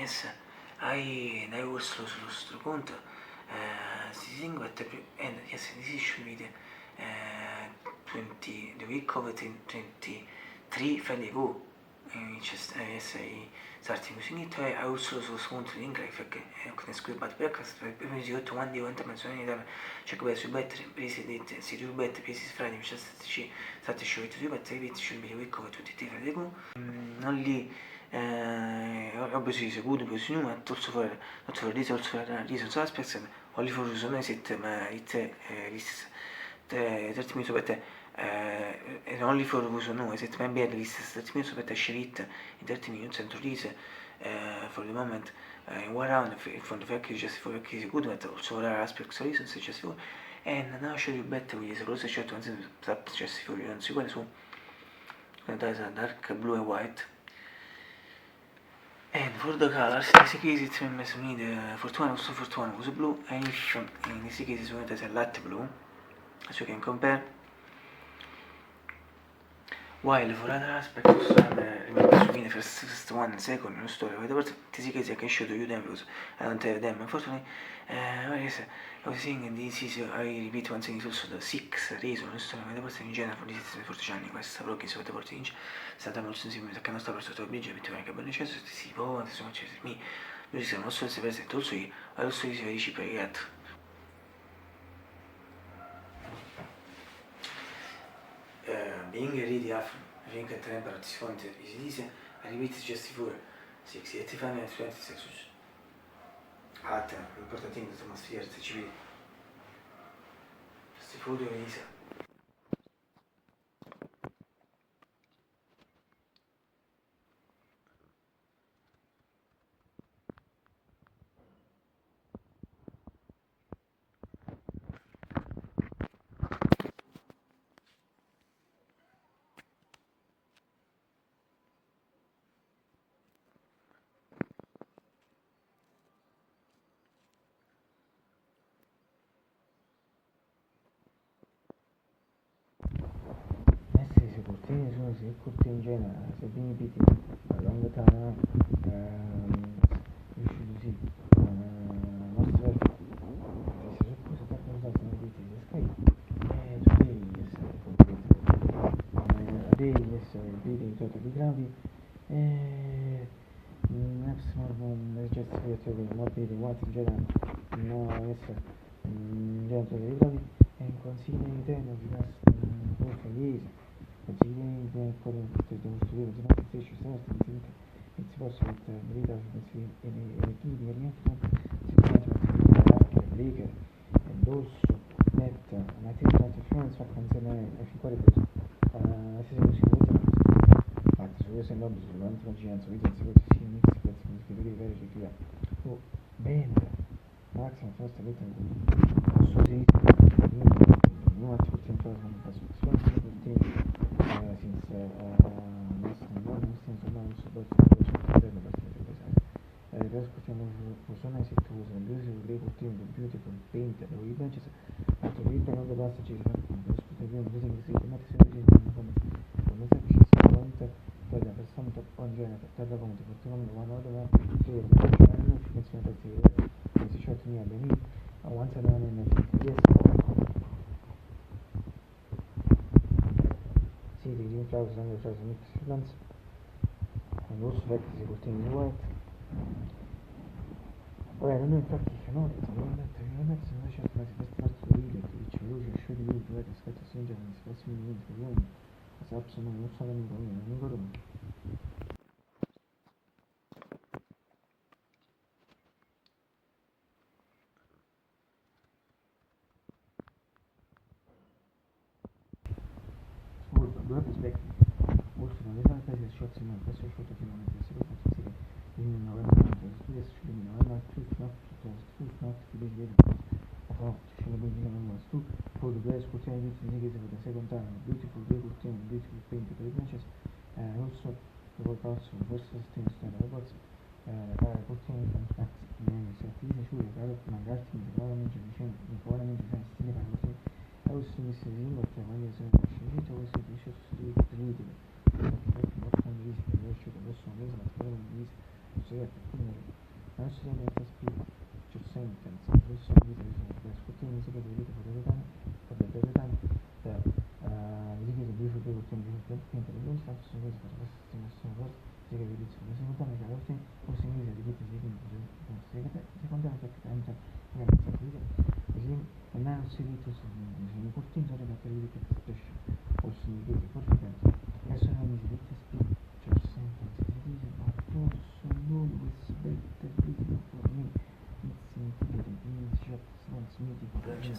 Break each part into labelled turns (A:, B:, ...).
A: yes, I urso sullo strumento, si singolette and yes, this should be the week of 23 Friday ago. Yes, I started using it. I also want to link like con script but breakfast because you got one day one time so anytime check about your battery please date see your battery please is Friday which is start show it to you but it should be the week of 23 Friday ago. Only obviously is a good because you know not also for this also for reasons aspects only for reason is it this 30 minutes but and only for reason no is it maybe at least 30 minutes but I share it in 30 minutes and to this for the moment in one round from the fact just for is good but also other aspects of reasons just for and now show you better with the close shot ones just for you don't see what so that is a dark blue and white. And for the colors, in this case it's Fortuna was blue, and if in this case it's as a light blue, as you can compare. While for other aspects, the first one and second in the story, but in this case I can show you them because I don't have them, unfortunately. Yes, I was saying this is, I repeat once again, also the sixth reason in the story, ma in generale, per i 14 anni, questa però che si avete portato in è stata molto sensibile, perché non sta per sotto il bridge, perché non è che abbiamo necessario, si può, insomma, lui si non so se presente, also io, adesso io si vede ci preghiato. Being ready after drink a temperature font is easy, I repeat just for 6, 85 and 26. L'importante è che l'atmosfera ci vede. Questi foto è easy. Se corti in generale, se vieni piti a lungo termine, riuscito sì, nostra se suppose per pensare sono piti di Sky, devi essere completo, devi essere piti di gradi, next normal just to more piti, what in generale, no essere dentro dei gradi, and considering them of the last 4 years. Considering the demonstrative demonstration system, it's possible that the leader in a key reinforcement league and also that material interference concerne efficacia se si infatti su questo nome sull'anti immaginazione video si può si inizia per significare veri che crea o bene maxima forza vita posso sì non ci possiamo fare una passazione since Persona si usa in beautiful team with beautiful painted or images and to read another passages using the mathematics come se ci sia quanto poi la persona on genere per la conto fortunatamente one other so non ci pensiamo per si short me bene once and one in the yes see the new flowers and the flowers mix plants and also like the routine white. Ora non è infatti no, non è se c'è una situazione di che ci vuole uscire di lui dove aspetta sempre una situazione di lui esatto non so non ricordo due perspective also non è stata la situazione questo è stato che non è stato possibile in una studia su una not to be very ci sono bambini tu for the best quotidian negative for the second time beautiful painted images also the workouts for versus things and robots quotidian facts se attività su magari veramente vicino veramente sensitive also Mr. Zingo che voglio essere uscito questo dice su ridere perché molto condiviso per riuscire adesso un mese ma spero di
B: Financial latest speed just sentence also uses the scripting music for the time the music is beautiful intelligence and so is for the simultanea che allo stesso inglese di tutti i secondo anche così and now seguito sono cortino da capire che expression also di confidence personal music speed just sentence but also known with better visible for me it's intimidating in short sounds meeting for me.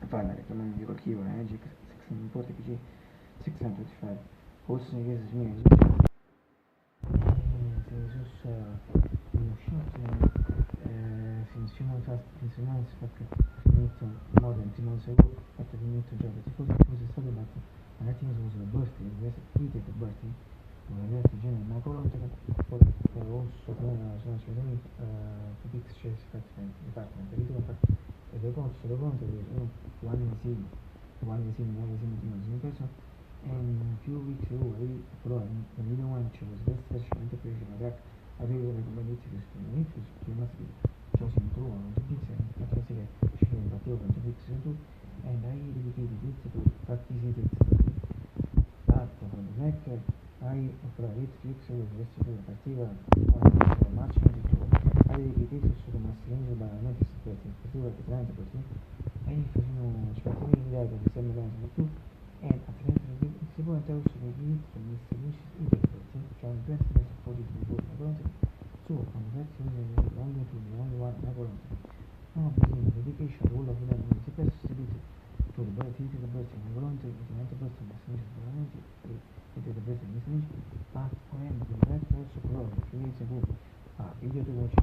B: Finally, command your keyboard Magic 640 PG 625 also uses music there's also short finzione si fa finito modern Timon Sego fatto finito già perché fosse stato dato alla team was a birthday he did the birthday una diversa genere ma quello che also sono sicuramente Fix Chase Department e dopo che one magazine di questo and a few weeks ago però the middle one chose best version interpretation of that I really recommend it to you must be chosen to one to fix and after say she can but you to fix it too and I dedicated it to practice it start from the neck I for it fix with the rest of the partiva on March 22 I dedicated to the master by notice that partiva che 30% e facciamo spazio di data che sembra tu and attraverso si può entrare su dei diritti che mi stabilisce i diritti cioè un prezzo di supporto di voto so on the prezzo di only to the only one no bisogna dedication all of them si può distribuire to the birth to the birth and volontary to the birth of the veramente e the birth of the but when the birth also grows creates a group video to watch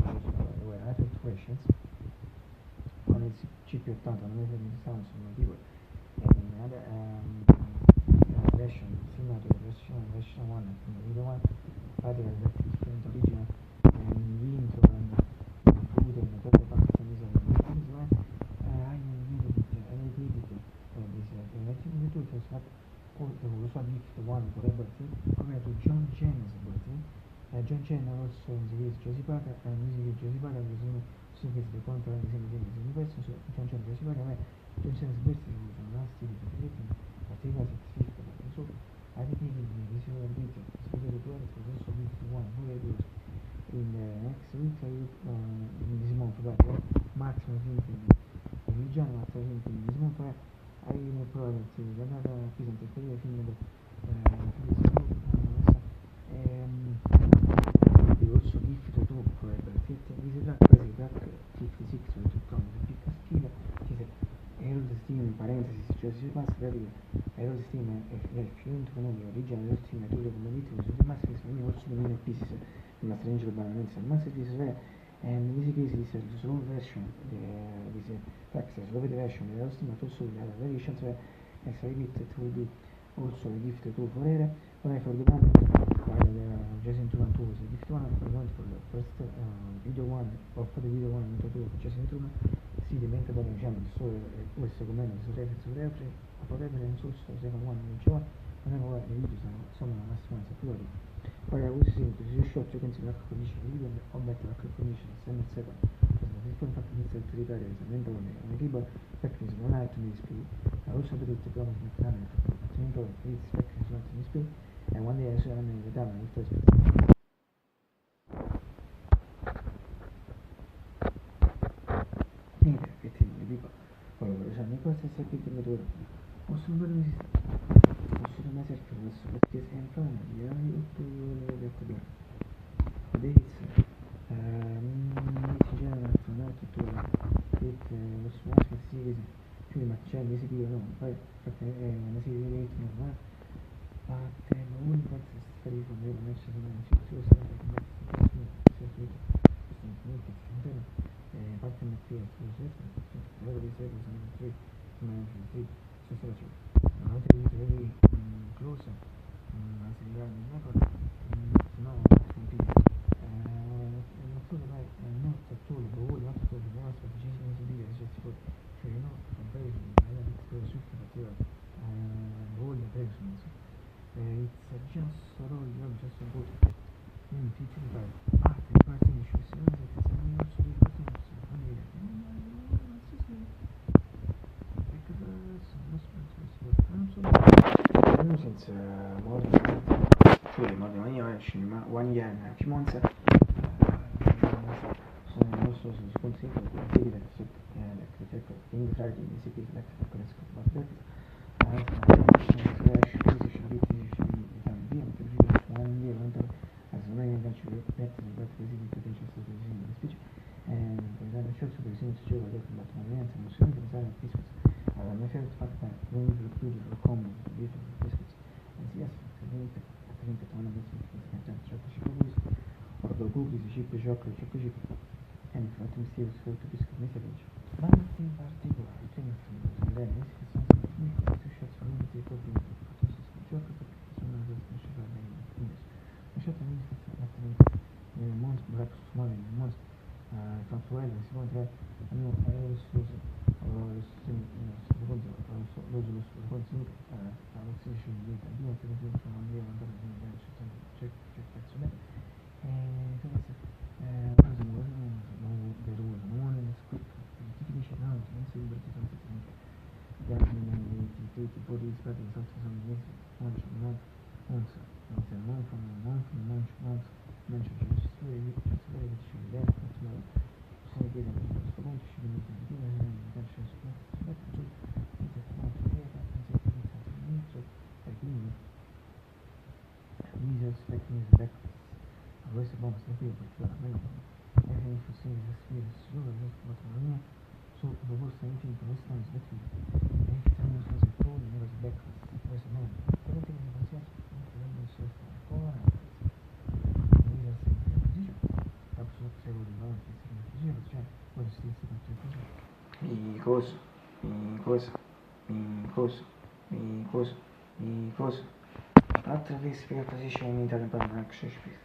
B: where I have questions con il CP80 non è per il sound suonativo e another version similar to the version 1 from the video one other different original and l'intro and the food and the top parts and this one I needed this YouTube has had also the one for everything compared to John Chen's birthday John Chen also in the Josie Parker and music Josie Parker su questo contro anche se mi questo su John Chen Josie Parker a me John Chen's birthday was last year I think I was 50 so I think this is a bit so the plan was also 51 who I do in the next week in this month but maximum in region after in this month I will probably another presentation film we also give the talk for this is like 56 to come the big skill is aero steam in parentesi cioè si passa da dire aero steam è fluent come l'origine dello steam è tutto come dite su the mass is only also the main pieces in the strange banalmente the mass is rare and in this case this is the slow version this praxis slow version dello steam but also the other variations where as I repeat it will be also a gift to for air for the moment while Jason 2 and 2 was a gift one, we went for the first video one, or for the video one and two of Jason 2, sì, diventa da diciamo il sole, questo come me, su Refri, a potrebbe non so, sto second one, non c'è, non è ora, i video sono la massima sapore. Poi a questo esempio, se riesci a considerare la condition, video, ho messo la condition, sembra il secondo, this one fact needs to repair is an indoor on the keyboard, factories one item to display. I also believe the problem is not to indoor, please factories not to display, and one day I saw the data with this. Niente, che ti dico, poi cioè, mi costa essere qui che vedo, posso non esistere, posso non essere che adesso, perché sei in front of you, io le ho detto, days, c'era una tuttora, che lo smash che si vede, più ma c'è di sicuro no, poi perché è una serie di ritmi, ma parte, ma uno forse si sta di fondere, non c'è una situazione, parte nel field, allora di sera sono tre, stessa la un'altra di very close, la serialità di una cosa, se no, non solo mai, non solo, non solo, non solo, decisioni di dire, cioè no, comparison, I don't explore super material, all the predictions, it's just sort of, just a good, in teaching by art and parting issues, it's a new sort of things, since more than truly more than 1 year in 1 year and a few months sono molto sconsigliato di attività in Friday di siti elettrical but that slash position one year as a main adventure better but easy potential solution in the speech and for example short solution to show that but my answer was soon design of this my favorite fact that when you recruit or common beautiful biscuits as yes presente one of these or the cookies chip chocolate chip and for to see what's for to biscuit message but in particular I think from the this is something to shots for me to copy chocolate sono una cosa che fa bene ma certo mi fa month black small month tanto è si può entrare hanno scusa questo è buono, sta qui particolarmente e fosse solo l'autonomia su proposta infinita questa è una smettere e stanno su settori nero sbecco questo no però che mi consiglio non so ancora mi dice sempre dice absolutamente sicuro di non ci si dice cioè poi si dice mi cosa altra vez per position in Italian per una Shakespeare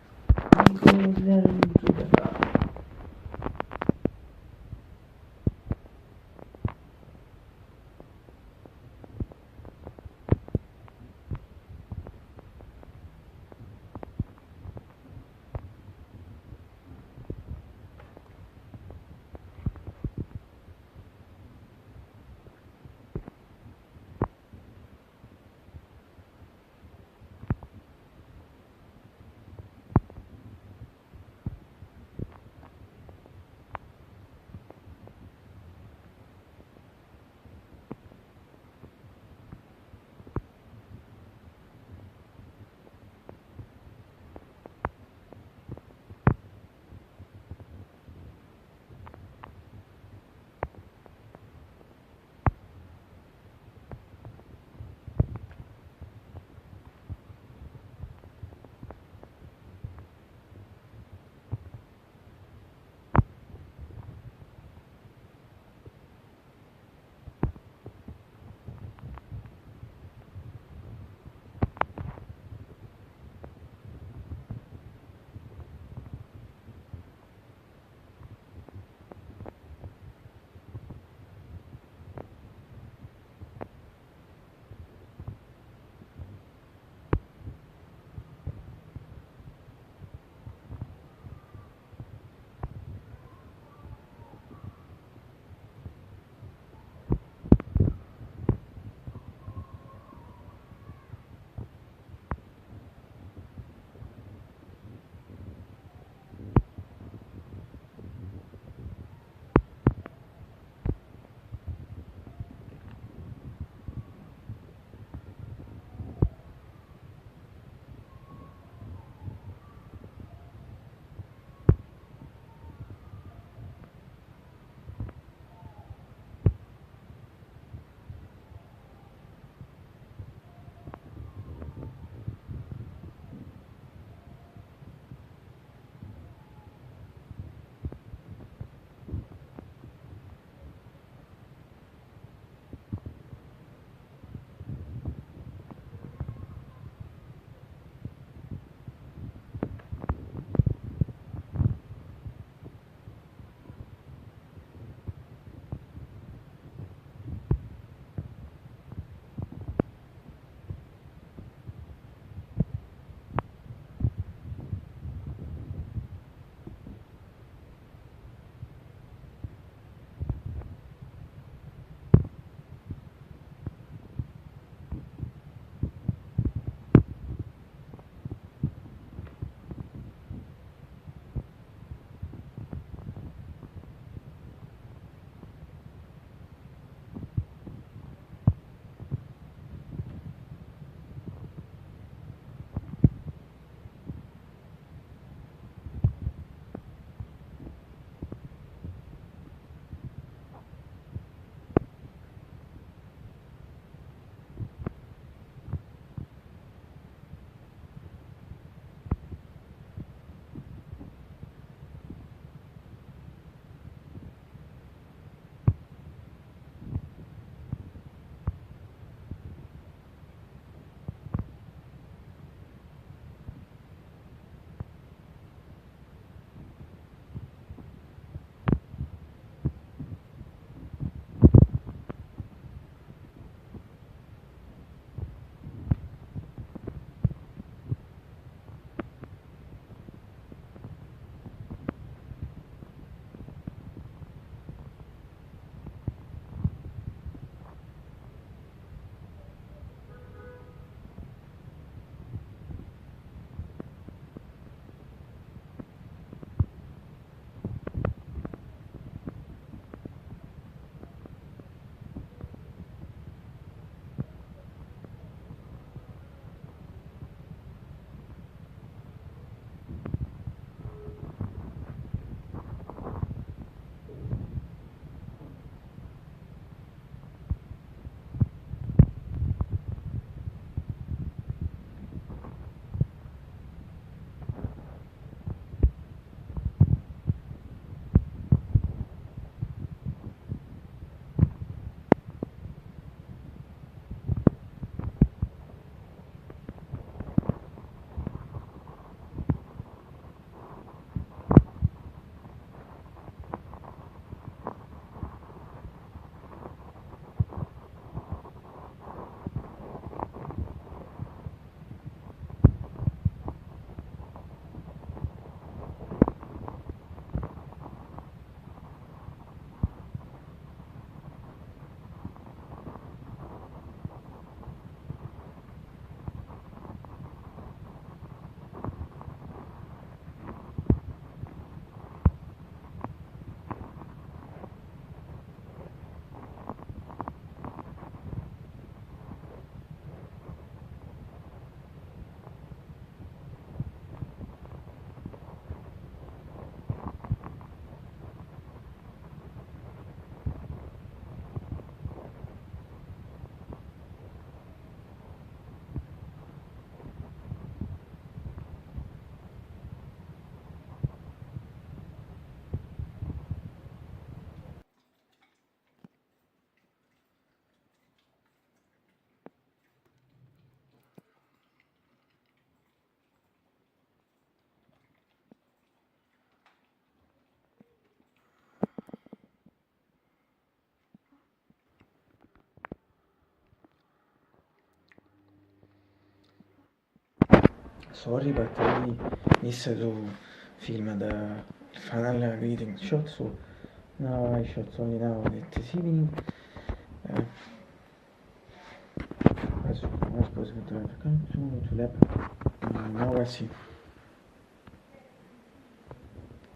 A: sorry, but I missed to film the final greeting shot, so now I shot only now this evening. Adesso non sposo che trovo perché sono sul lab. Now we'll see.